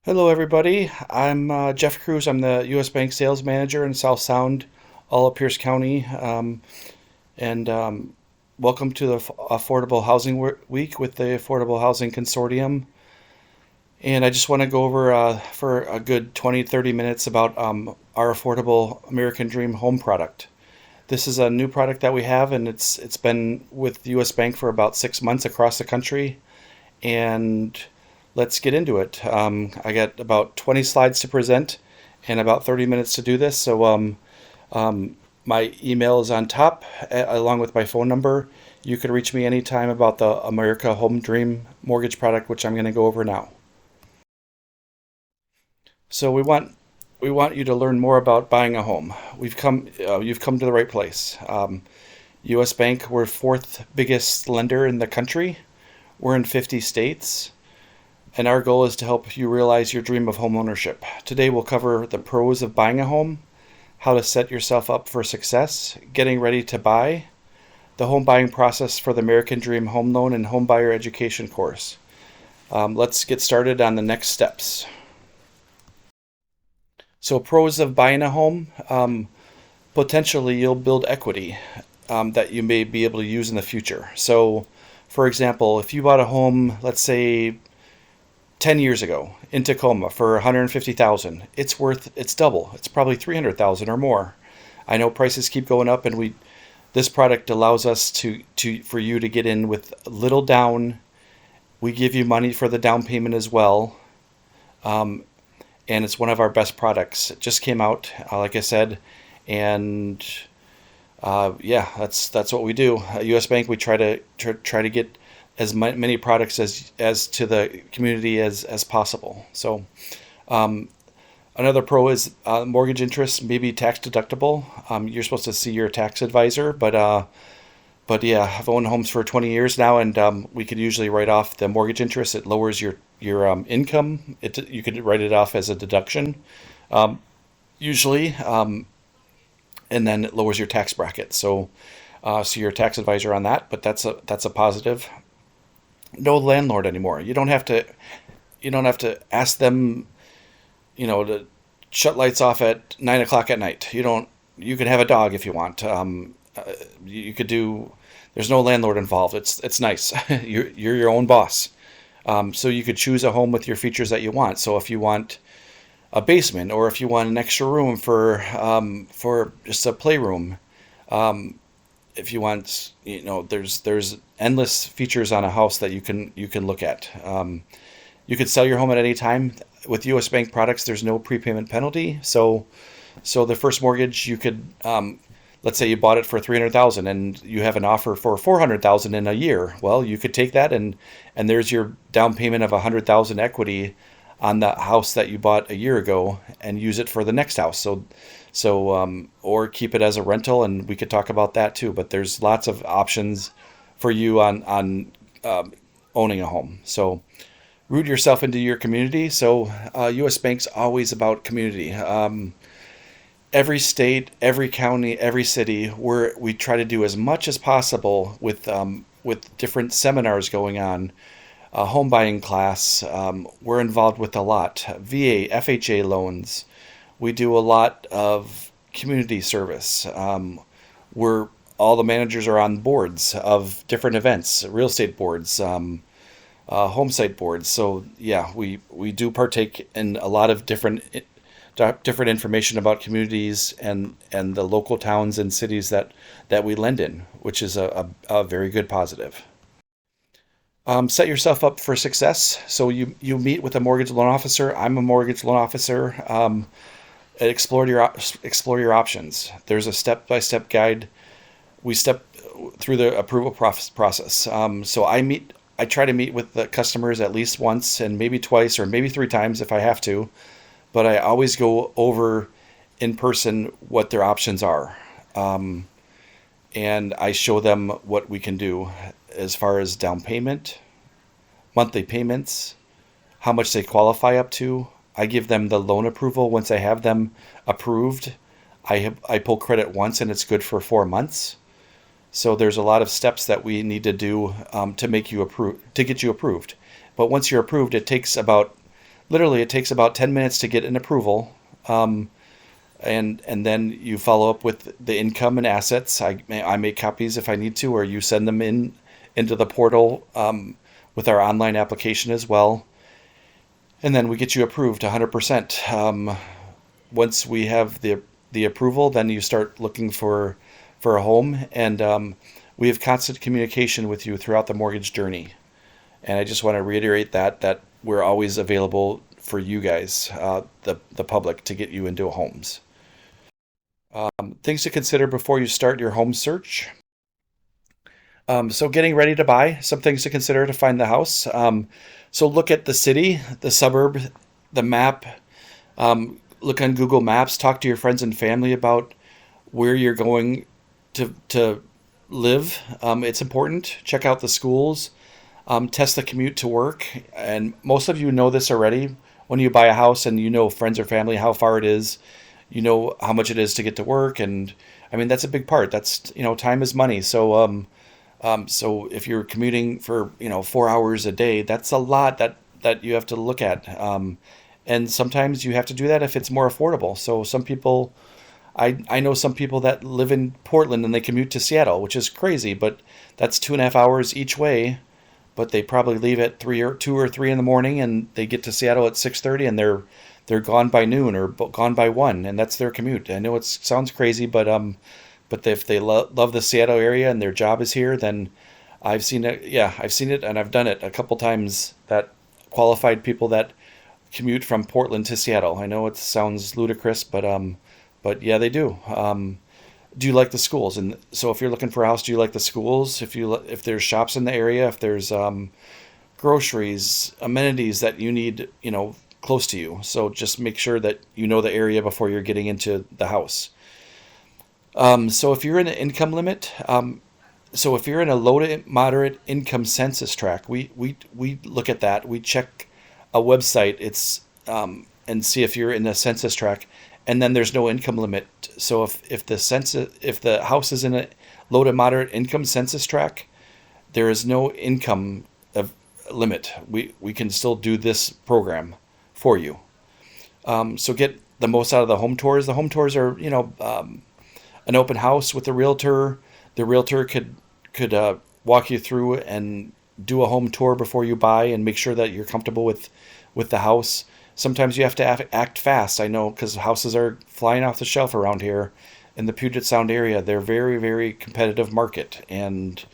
Hello, everybody. I'm Jeff Kruse. I'm the U.S. Bank Sales Manager in South Sound, all of Pierce County. And welcome to the Affordable Housing Week with the Affordable Housing Consortium. And I just want to go over for a good 20, 30 minutes about our affordable American Dream home product. This is a new product that we have, and it's been with U.S. Bank for about 6 months across the country. And let's get into it. I got about 20 slides to present and about 30 minutes to do this. So my email is on top along with my phone number. You can reach me anytime about the America Home Dream mortgage product, which I'm going to go over now. So we want you to learn more about buying a home. You've come to the right place. U.S. Bank, we're fourth biggest lender in the country. We're in 50 states. And our goal is to help you realize your dream of home ownership. Today we'll cover the pros of buying a home, how to set yourself up for success, getting ready to buy, the home buying process for the American Dream Home Loan and Home Buyer Education course. Let's get started on the next steps. So pros of buying a home, potentially you'll build equity that you may be able to use in the future. So for example, if you bought a home, let's say 10 years ago in Tacoma for 150,000, it's double. It's probably 300,000 or more. I know prices keep going up, and this product allows us for you to get in with little down. We give you money for the down payment as well. And it's one of our best products. It just came out, like I said, and yeah, that's what we do. At U.S. Bank, we try to get as many products as to the community as possible. So another pro is mortgage interest may be tax deductible. You're supposed to see your tax advisor, but yeah, I've owned homes for 20 years now, and we could usually write off the mortgage interest. It lowers your income. You could write it off as a deduction, usually, and then it lowers your tax bracket. So you're a tax advisor on that, but that's a positive. No landlord anymore. You don't have to ask them, to shut lights off at 9 o'clock at night. You can have a dog if you want. You could do. There's no landlord involved. It's nice. You're your own boss. So you could choose a home with your features that you want. So if you want a basement, or if you want an extra room for just a playroom, if you want, there's endless features on a house that you can look at. You could sell your home at any time. With U.S. Bank products, there's no prepayment penalty. So the first mortgage, you could, let's say you bought it for 300,000 and you have an offer for 400,000 in a year. Well, you could take that and there's your down payment of 100,000 equity on the house that you bought a year ago, and use it for the next house. Or keep it as a rental, and we could talk about that too. But there's lots of options for you on owning a home. So root yourself into your community. So U.S. Bank's always about community. Every state, every county, every city, we try to do as much as possible with different seminars going on. Home buying class, we're involved with a lot. VA, FHA loans. We do a lot of community service. We're all the managers are on boards of different events, real estate boards, home site boards. So yeah, we do partake in a lot of different information about communities and the local towns and cities that we lend in, which is a very good positive. Set yourself up for success. So you meet with a mortgage loan officer. I'm a mortgage loan officer. Explore your options. There's a step-by-step guide. We step through the approval process. So I try to meet with the customers at least once, and maybe twice, or maybe 3 times if I have to. But I always go over in person what their options are, and I show them what we can do as far as down payment, monthly payments, how much they qualify up to. I give them the loan approval once I have them approved. I pull credit once, and it's good for 4 months. So there's a lot of steps that we need to do to get you approved. But once you're approved, it takes about literally it takes about 10 minutes to get an approval. And then you follow up with the income and assets. I make copies if I need to, or you send them into the portal with our online application as well. And then we get you approved 100%. Once we have the approval, then you start looking for a home, and we have constant communication with you throughout the mortgage journey. And I just want to reiterate that we're always available for you guys, the public, to get you into homes. Things to consider before you start your home search. So getting ready to buy, some things to consider to find the house. So look at the city, the suburb, the map. Look on Google Maps. Talk to your friends and family about where you're going to live. It's important. Check out the schools. Test the commute to work. And most of you know this already. When you buy a house and you know friends or family how far it is, you know how much it is to get to work. And I mean, that's a big part. That's, time is money. So if you're commuting for 4 hours a day, that's a lot that you have to look at. And sometimes you have to do that if it's more affordable. So some people, I know some people that live in Portland and they commute to Seattle, which is crazy, but that's 2.5 hours each way. But they probably leave at 2 or 3 in the morning, and they get to Seattle at 6:30, and they're gone by noon or gone by 1, and that's their commute. I know it sounds crazy, but if they love the Seattle area and their job is here, then I've seen it. Yeah, I've seen it, and I've done it a couple times. That qualified people that commute from Portland to Seattle. I know it sounds ludicrous, but yeah, they do. Do you like the schools? And so if you're looking for a house, do you like the schools? If there's shops in the area, if there's groceries, amenities that you need, close to you. So just make sure that you know the area before you're getting into the house. So if you're in an income limit, so if you're in a low to moderate income census tract, we look at that. We check a website. And see if you're in the census tract, and then there's no income limit. So if the house is in a low to moderate income census tract, there is no income limit. We can still do this program for you. So get the most out of the home tours. The home tours are an open house with a realtor. The realtor could walk you through and do a home tour before you buy and make sure that you're comfortable with the house. Sometimes you have to act fast, I know, because houses are flying off the shelf around here in the Puget Sound area. They're very, very competitive market, and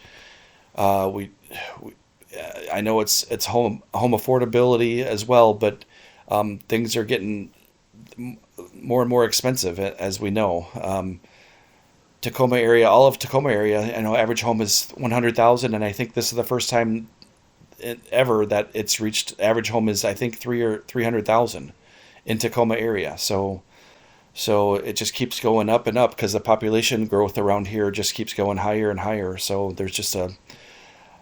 I know it's home affordability as well, but things are getting more and more expensive, as we know. Tacoma area, all of Tacoma area, I know average home is 100,000, and I think this is the first time ever that it's reached. Average home is, I think, 300,000 in Tacoma area. So it just keeps going up and up because the population growth around here just keeps going higher and higher. So there's just a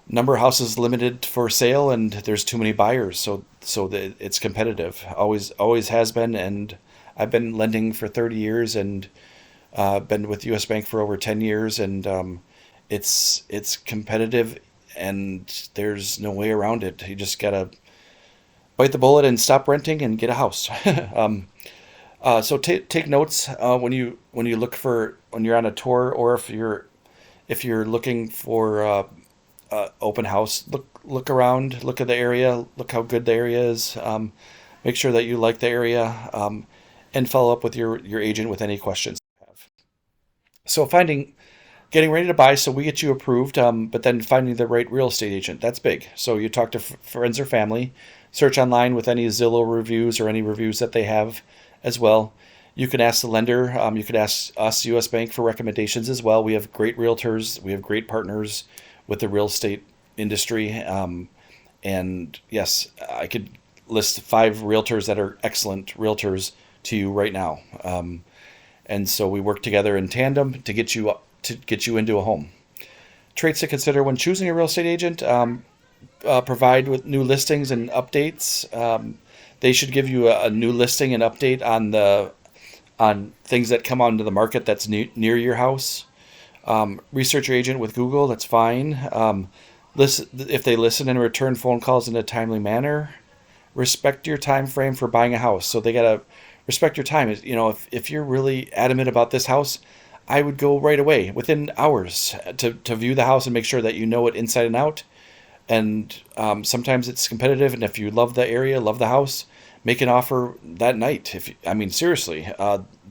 number of houses limited for sale, and there's too many buyers. So it's competitive. Always has been, and I've been lending for 30 years and been with U.S. Bank for over 10 years, and it's competitive. And there's no way around it. You just gotta bite the bullet and stop renting and get a house. So take notes when you look when you're on a tour, or if you're looking for open house. Look around, look at the area, look how good the area is. Make sure that you like the area, and follow up with your agent with any questions you have. So getting ready to buy, so we get you approved, but then finding the right real estate agent, that's big. So you talk to friends or family, search online with any Zillow reviews or any reviews that they have as well. You can ask the lender. You could ask us, U.S. Bank, for recommendations as well. We have great realtors. We have great partners with the real estate industry. And yes, I could list 5 realtors that are excellent realtors to you right now. And so we work together in tandem to get you into a home. Traits to consider when choosing a real estate agent: provide with new listings and updates. They should give you a new listing and update on things that come onto the market that's near your house. Research your agent with Google. That's fine. If they listen and return phone calls in a timely manner. respect your time frame for buying a house. So they gotta respect your time. If you're really adamant about this house, I would go right away within hours to view the house and make sure that you know it inside and out. And sometimes it's competitive, and if you love the area, love the house, make an offer that night. Seriously,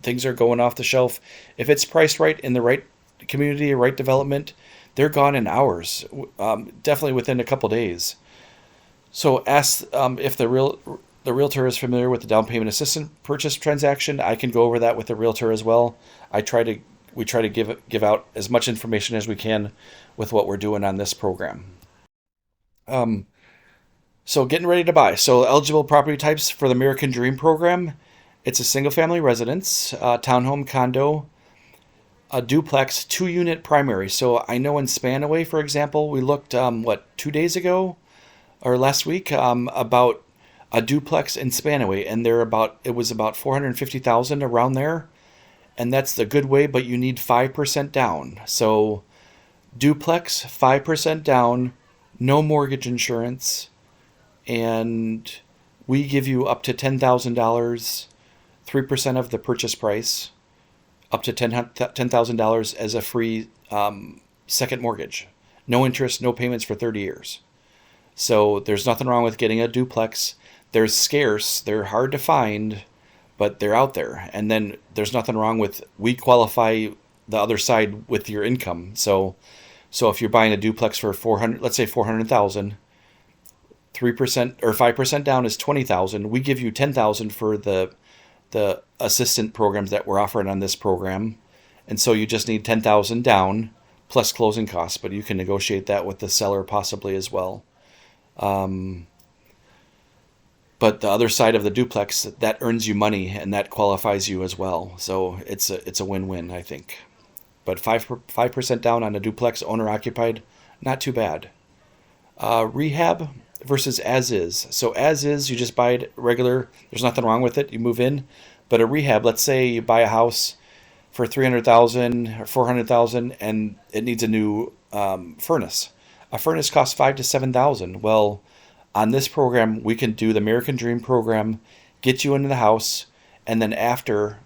things are going off the shelf. If it's priced right in the right community, right development, they're gone in hours. Definitely within a couple days. So ask if the realtor is familiar with the down payment assistance purchase transaction. I can go over that with the realtor as well. We try to give out as much information as we can with what we're doing on this program. So getting ready to buy. So eligible property types for the American Dream program. It's a single family residence, townhome, condo, a duplex, 2-unit primary. So I know in Spanaway, for example, we looked 2 days ago or last week about a duplex in Spanaway, and it was about 450,000 around there, and that's the good way. But you need 5% down. So duplex, 5% down, no mortgage insurance, and we give you up to $10,000, 3% of the purchase price, up to $10,000 as a free second mortgage. No interest, no payments for 30 years. So there's nothing wrong with getting a duplex. They're scarce, they're hard to find, but they're out there. And then there's nothing wrong with, we qualify the other side with your income. So if you're buying a duplex for 400, let's say 400,000, 3% or 5% down is 20,000. We give you 10,000 for the assistant programs that we're offering on this program. And so you just need 10,000 down plus closing costs, but you can negotiate that with the seller possibly as well. But the other side of the duplex, that earns you money and that qualifies you as well. So it's a win-win, I think. But 5% down on a duplex, owner occupied, not too bad. Rehab versus as is. So as is, you just buy it regular. There's nothing wrong with it. You move in. But a rehab, let's say you buy a house for 300,000 or 400,000, and it needs a new furnace. A furnace costs 5,000 to 7,000. Well, on this program, we can do the American Dream program, get you into the house, and then after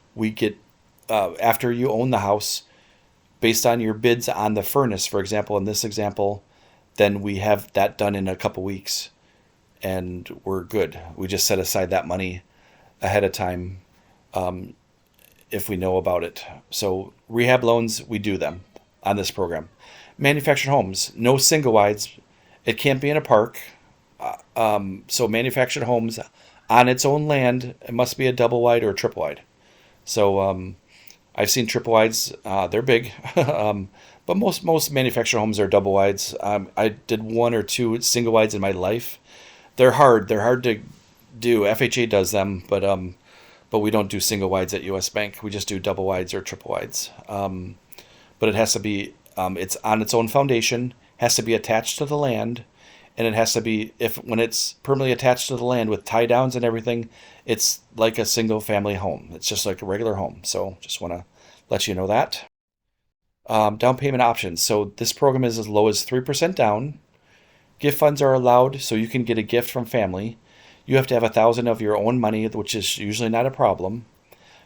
you own the house, based on your bids on the furnace, for example, in this example, then we have that done in a couple weeks, and we're good. We just set aside that money ahead of time if we know about it. So rehab loans, we do them on this program. Manufactured homes, no single wides. It can't be in a park. So manufactured homes on its own land, it must be a double wide or a triple wide. So I've seen triple wides, they're big, but most manufactured homes are double wides. I did 1 or 2 single wides in my life. They're hard to do. FHA does them, but we don't do single wides at US Bank. We just do double wides or triple wides. But it has to be, it's on its own foundation, has to be attached to the land. And it has to be, when it's permanently attached to the land with tie downs and everything, it's like a single family home. It's just like a regular home. So just want to let you know that. Down payment options. So this program is as low as 3% down. Gift funds are allowed, so you can get a gift from family. You have to have 1,000 of your own money, which is usually not a problem.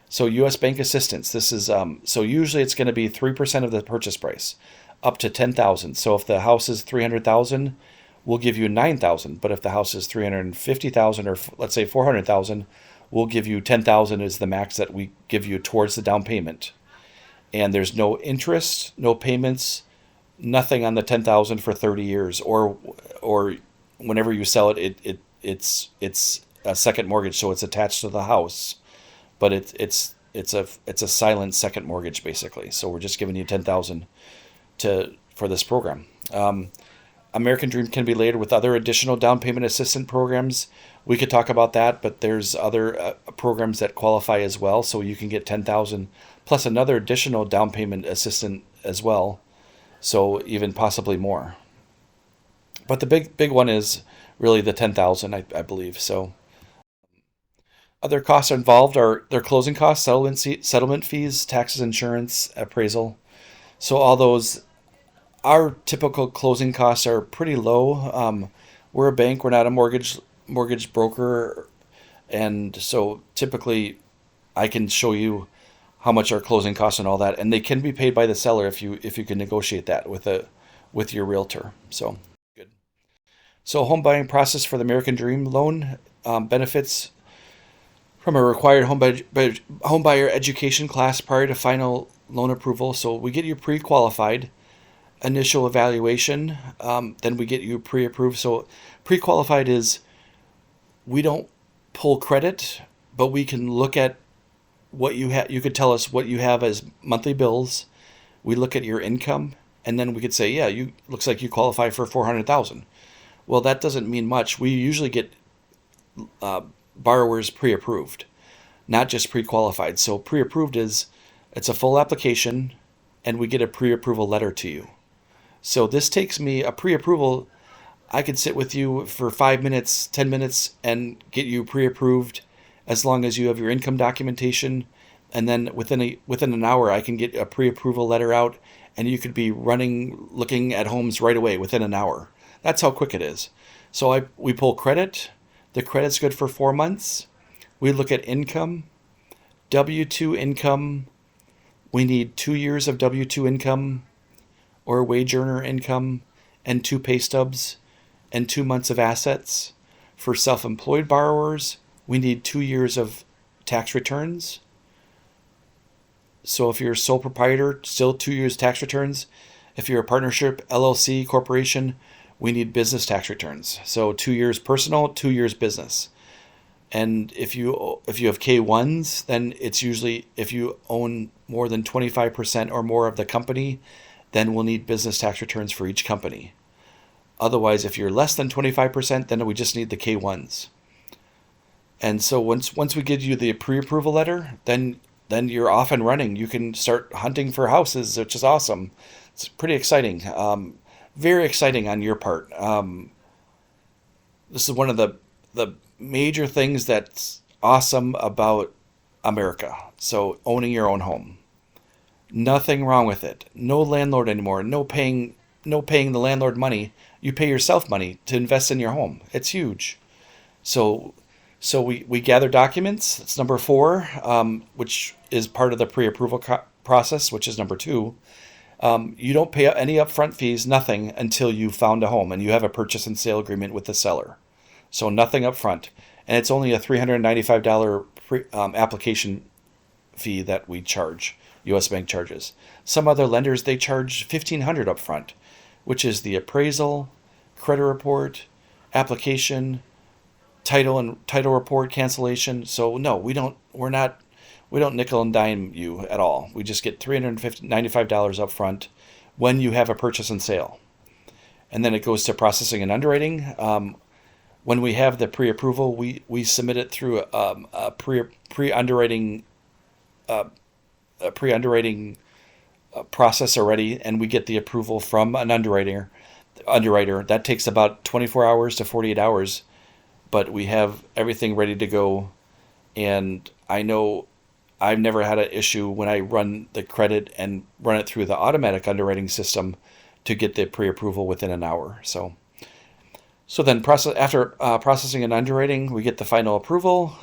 So U.S. Bank assistance. This is so usually it's going to be 3% of the purchase price, up to 10,000. So if the house is 300,000. We'll give you 9,000, but if the house is 350,000 or let's say 400,000, we'll give you 10,000 is the max that we give you towards the down payment. And there's no interest, no payments, nothing on the 10,000 for 30 years, or whenever you sell it, it's a second mortgage, so it's attached to the house, but it's a silent second mortgage basically. So we're just giving you 10,000 for this program. American Dream can be layered with other additional down payment assistance programs. We could talk about that, but there's other programs that qualify as well. So you can get 10,000 plus another additional down payment assistance as well. So even possibly more. But the big one is really the 10,000, I believe. So other costs involved are their closing costs, settlement fees, taxes, insurance, appraisal. So all those. Our typical closing costs are pretty low. We're a bank. We're not a mortgage mortgage broker, and so typically I can show you how much our closing costs and all that, and they can be paid by the seller if you can negotiate that with your realtor. So good. So home buying process for the American Dream loan, benefits from a required home buyer education class prior to final loan approval. So we get you pre-qualified, initial evaluation, then we get you pre-approved. So pre-qualified is we don't pull credit, but we can look at what you have. You could tell us what you have as monthly bills. We look at your income, and then we could say, yeah, you looks like you qualify for 400,000. Well, that doesn't mean much. We usually get borrowers pre-approved, not just pre-qualified. So pre-approved is it's a full application, and we get a pre-approval letter to you. So this takes me a pre-approval. I could sit with you for 5 minutes, 10 minutes, and get you pre-approved as long as you have your income documentation. And then within an hour, I can get a pre-approval letter out, and you could be looking at homes right away within an hour. That's how quick it is. So we pull credit. The credit's good for 4 months. We look at income, W-2 income. We need 2 years of W-2 income or wage earner income and 2 pay stubs and 2 months of assets. For self-employed borrowers, we need 2 years of tax returns. So if you're a sole proprietor, still 2 years tax returns. If you're a partnership, LLC, corporation, we need business tax returns. So 2 years personal, 2 years business. And if you have K1s, then it's usually if you own more than 25% or more of the company, then we'll need business tax returns for each company. Otherwise, if you're less than 25%, then we just need the K1s. And so once we give you the pre-approval letter, then you're off and running. You can start hunting for houses, which is awesome. It's pretty exciting. Very exciting on your part. This is one of the major things that's awesome about America. So owning your own home. Nothing wrong with it. No landlord anymore. No paying the landlord money. You pay yourself money to invest in your home. It's huge. So we gather documents. That's number 4, which is part of the pre-approval process, which is number 2. You don't pay any upfront fees, nothing, until you found a home and you have a purchase and sale agreement with the seller. So nothing upfront. And it's only a $395 application fee that we charge. U.S. Bank charges. Some other lenders, they charge $1,500 upfront, which is the appraisal, credit report, application, title report, cancellation. So no, we don't nickel and dime you at all. We just get $395 upfront when you have a purchase and sale. And then it goes to processing and underwriting. When we have the pre-approval, we submit it through a pre-underwriting process already, and we get the approval from an underwriter. That takes about 24 hours to 48 hours, but we have everything ready to go. And I know I've never had an issue when I run the credit and run it through the automatic underwriting system to get the pre-approval within an hour. So then after processing and underwriting, we get the final approval,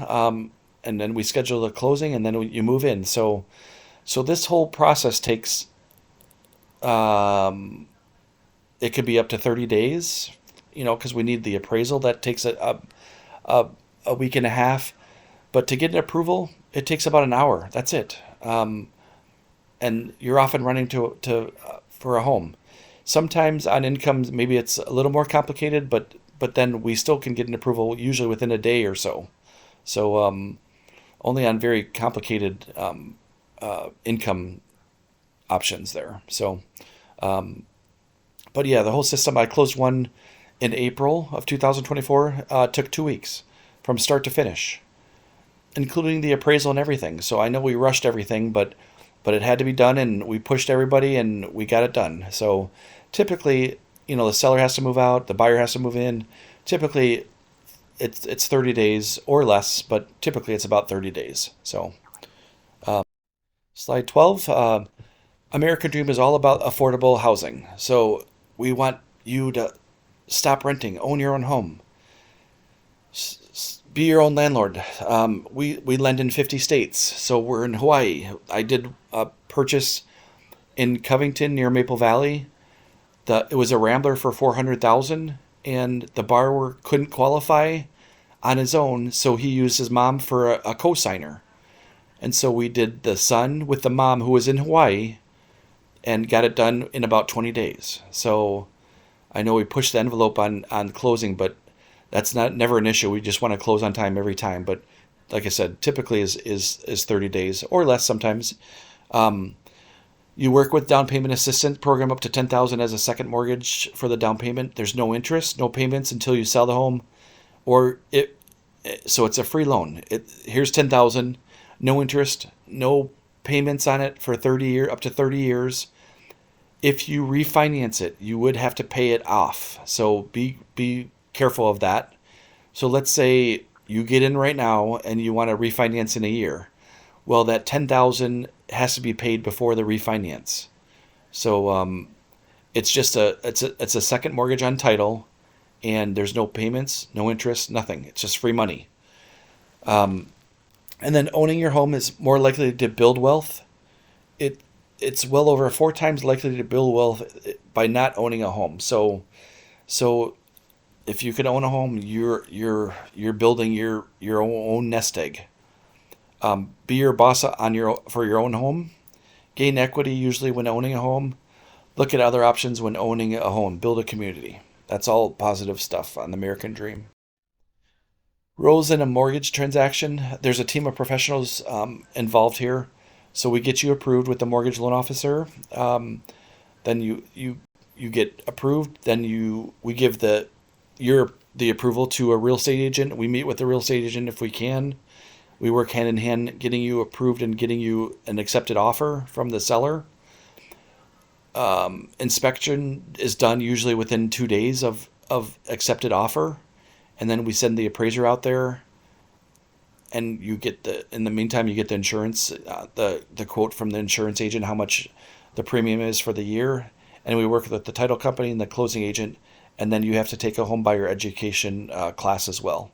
and then we schedule the closing, and then you move in. So this whole process takes, it could be up to 30 days, because we need the appraisal. That takes a week and a half. But to get an approval, it takes about an hour. That's it. And you're off and running for a home. Sometimes on income, maybe it's a little more complicated, but then we still can get an approval usually within a day or so. So only on very complicated income options there. So, but yeah, the whole system. I closed one in April of 2024. Took 2 weeks from start to finish, including the appraisal and everything. So I know we rushed everything, but it had to be done, and we pushed everybody, and we got it done. So typically, the seller has to move out, the buyer has to move in. Typically, it's 30 days or less, but typically it's about 30 days. So slide 12, American Dream is all about affordable housing. So we want you to stop renting, own your own home. Be your own landlord. We lend in 50 states, so we're in Hawaii. I did a purchase in Covington near Maple Valley. It was a Rambler for 400,000, and the borrower couldn't qualify on his own, so he used his mom for a cosigner. And so we did the son with the mom who was in Hawaii and got it done in about 20 days. So I know we pushed the envelope on closing, but that's not never an issue. We just want to close on time every time. But like I said, typically is 30 days or less sometimes. You work with down payment assistance program up to 10,000 as a second mortgage for the down payment. There's no interest, no payments until you sell the home, so it's a free loan. Here's 10,000, no interest, no payments on it for up to 30 years. If you refinance it, you would have to pay it off. So be careful of that. So let's say you get in right now and you want to refinance in a year. Well, that 10,000 has to be paid before the refinance. So it's a second mortgage on title, and there's no payments, no interest, nothing. It's just free money. And then owning your home is more likely to build wealth. It's well over 4 times likely to build wealth by not owning a home. So if you can own a home, you're building your own nest egg. Be your boss for your own home. Gain equity usually when owning a home. Look at other options when owning a home. Build a community. That's all positive stuff on the American Dream. Roles in a mortgage transaction. There's a team of professionals involved here. So we get you approved with the mortgage loan officer. Then you get approved. Then we give the approval to a real estate agent. We meet with the real estate agent if we can. We work hand in hand getting you approved and getting you an accepted offer from the seller. Inspection is done usually within 2 days of accepted offer. And then we send the appraiser out there, and in the meantime, you get the insurance, the quote from the insurance agent, how much the premium is for the year. And we work with the title company and the closing agent. And then you have to take a home buyer education class as well.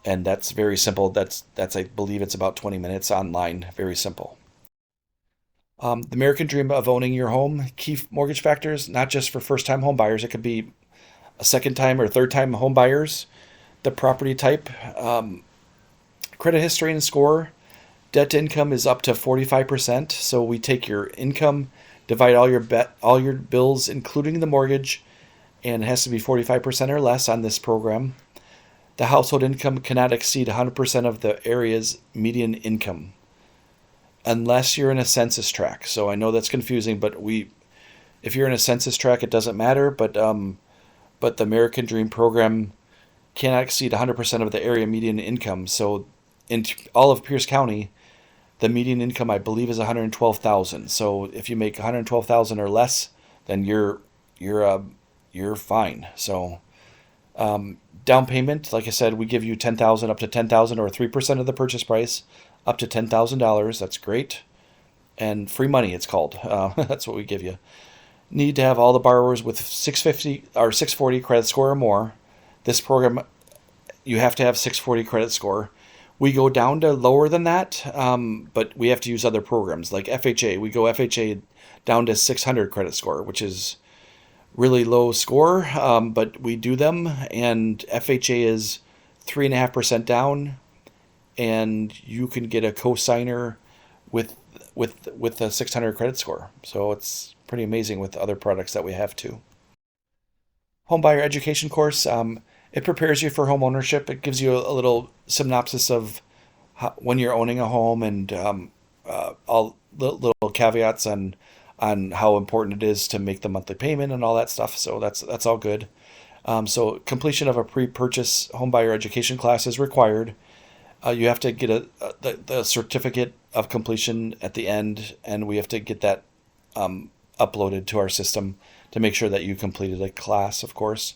And that's very simple. That's I believe it's about 20 minutes online. Very simple. The American Dream of owning your home. Key mortgage factors, not just for first-time home buyers. It could be a second-time or third-time home buyers. The property type, credit history and score. Debt to income is up to 45%. So we take your income, divide all your bills, including the mortgage, and it has to be 45% or less on this program. The household income cannot exceed 100% of the area's median income, unless you're in a census tract. So I know that's confusing, but if you're in a census tract, it doesn't matter. But the American Dream program cannot exceed 100% of the area median income. So in all of Pierce County, the median income I believe is 112,000. So if you make 112,000 or less, then you're fine. So. Down payment, like I said, we give you 10,000 up to 10,000 or 3% of the purchase price up to $10,000. That's great. And free money, it's called. That's what we give you. Need to have all the borrowers with 650 or 640 credit score or more. This program, you have to have 640 credit score. We go down to lower than that, but we have to use other programs like FHA. We go FHA down to 600 credit score, which is really low score, but we do them, and FHA is 3.5% down, and you can get a cosigner with a 600 credit score. So it's pretty amazing with other products that we have too. Homebuyer education course. It prepares you for home ownership. It gives you a little synopsis of when you're owning a home and all the little caveats on how important it is to make the monthly payment and all that stuff. So that's all good. So completion of a pre-purchase homebuyer education class is required. You have to get the certificate of completion at the end, and we have to get that uploaded to our system to make sure that you completed a class, of course.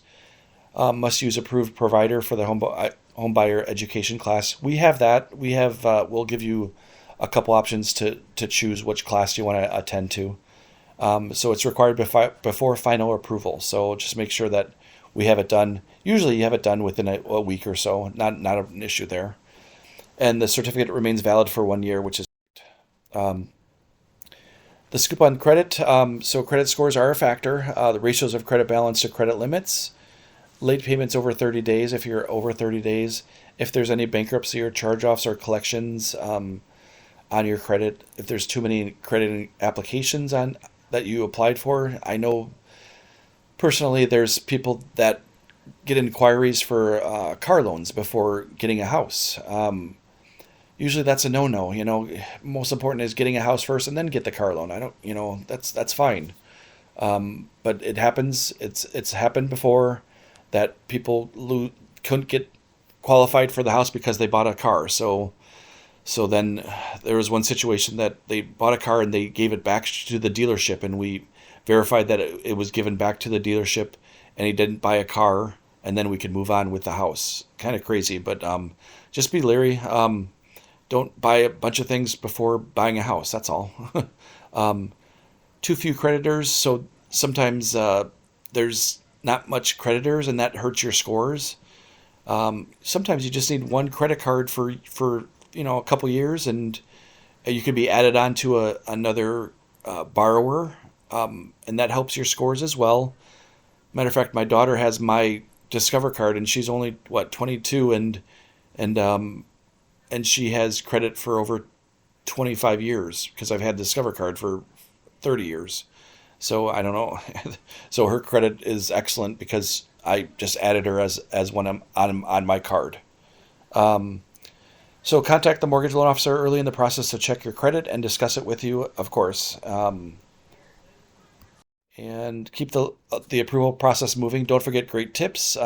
Must use approved provider for the homebuyer education class. We have that. We'll give you a couple options to choose which class you want to attend to. So it's required before final approval. So just make sure that we have it done. Usually you have it done within a week or so. Not an issue there. And the certificate remains valid for 1 year, which is um, the scoop on credit. So credit scores are a factor. The ratios of credit balance to credit limits, late payments over 30 days if you're over 30 days, if there's any bankruptcy or charge-offs or collections on your credit, if there's too many credit applications on that you applied for. I know personally there's people that get inquiries for car loans before getting a house. Usually that's a no-no. Most important is getting a house first and then get the car loan. I don't, that's fine. But it happens. It's happened before that people couldn't get qualified for the house because they bought a car. So then there was one situation that they bought a car and they gave it back to the dealership, and we verified that it was given back to the dealership, and he didn't buy a car, and then we could move on with the house. Kind of crazy, but just be leery. Don't buy a bunch of things before buying a house. That's all. Too few creditors, so sometimes there's not much creditors, and that hurts your scores. Sometimes you just need one credit card for a couple years, and you could be added on to another borrower, and that helps your scores as well. Matter of fact, my daughter has my Discover card, and she's only 22, and she has credit for over 25 years because I've had Discover card for 30 years. So I don't know. So her credit is excellent because I just added her as one on my card. So contact the mortgage loan officer early in the process to check your credit and discuss it with you, of course. And keep the approval process moving. Don't forget great tips.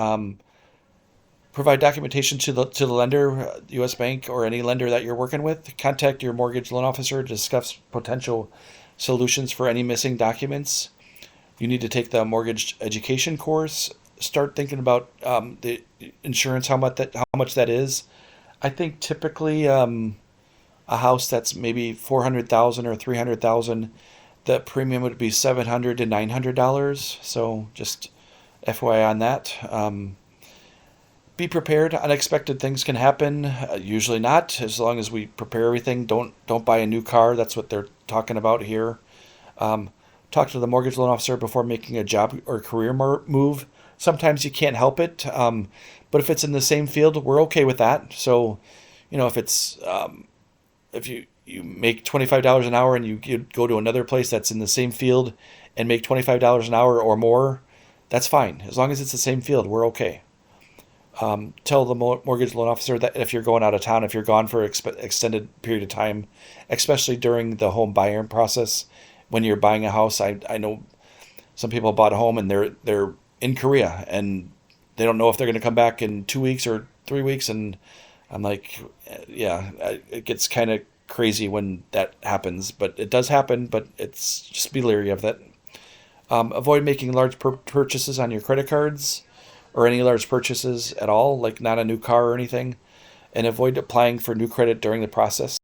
Provide documentation to the lender, U.S. Bank, or any lender that you're working with. Contact your mortgage loan officer to discuss potential solutions for any missing documents. You need to take the mortgage education course. Start thinking about the insurance, how much that is. I think typically a house that's maybe $400,000 or $300,000, the premium would be $700 to $900. So just FYI on that. Be prepared. Unexpected things can happen. Usually not, as long as we prepare everything. Don't buy a new car. That's what they're talking about here. Talk to the mortgage loan officer before making a job or career move. Sometimes you can't help it, but if it's in the same field, we're okay with that. So, if it's if you make $25 an hour and you go to another place that's in the same field and make $25 an hour or more, that's fine. As long as it's the same field, we're okay. Tell the mortgage loan officer that if you're going out of town, if you're gone for an extended period of time, especially during the home buying process, when you're buying a house, I know some people bought a home and they're in Korea and they don't know if they're going to come back in 2 weeks or 3 weeks, and I'm like, yeah, it gets kind of crazy when that happens, but it does happen. But it's just be leery of that. Avoid making large purchases on your credit cards, or any large purchases at all, like not a new car or anything, and avoid applying for new credit during the process.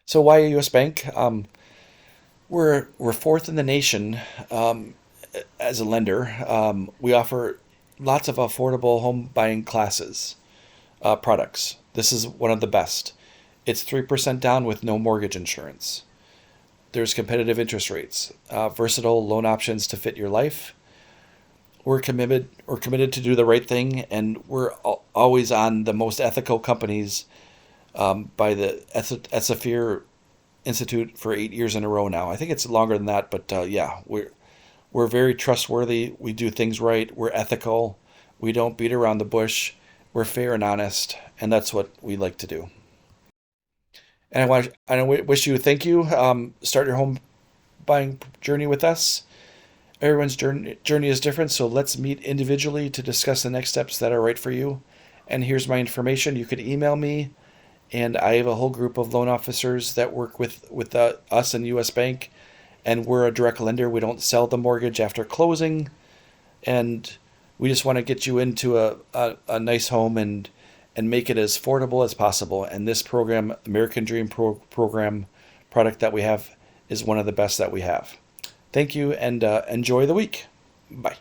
So why a U.S. Bank? We're fourth in the nation as a lender. We offer lots of affordable home buying classes, products. This is one of the best. It's 3% down with no mortgage insurance. There's competitive interest rates, versatile loan options to fit your life. We're committed to do the right thing, and we're always on the most ethical companies by the Ethisphere Institute for 8 years in a row now. I think it's longer than that, but yeah, we're very trustworthy. We do things right. We're ethical. We don't beat around the bush. We're fair and honest, and that's what we like to do. And I wish you thank you. Start your home buying journey with us. Everyone's journey is different, so let's meet individually to discuss the next steps that are right for you. And here's my information. You could email me, and I have a whole group of loan officers that work with us and U.S. Bank, and we're a direct lender. We don't sell the mortgage after closing, and we just want to get you into a nice home and make it as affordable as possible. And this program, American Dream program product that we have, is one of the best that we have. Thank you, and enjoy the week. Bye.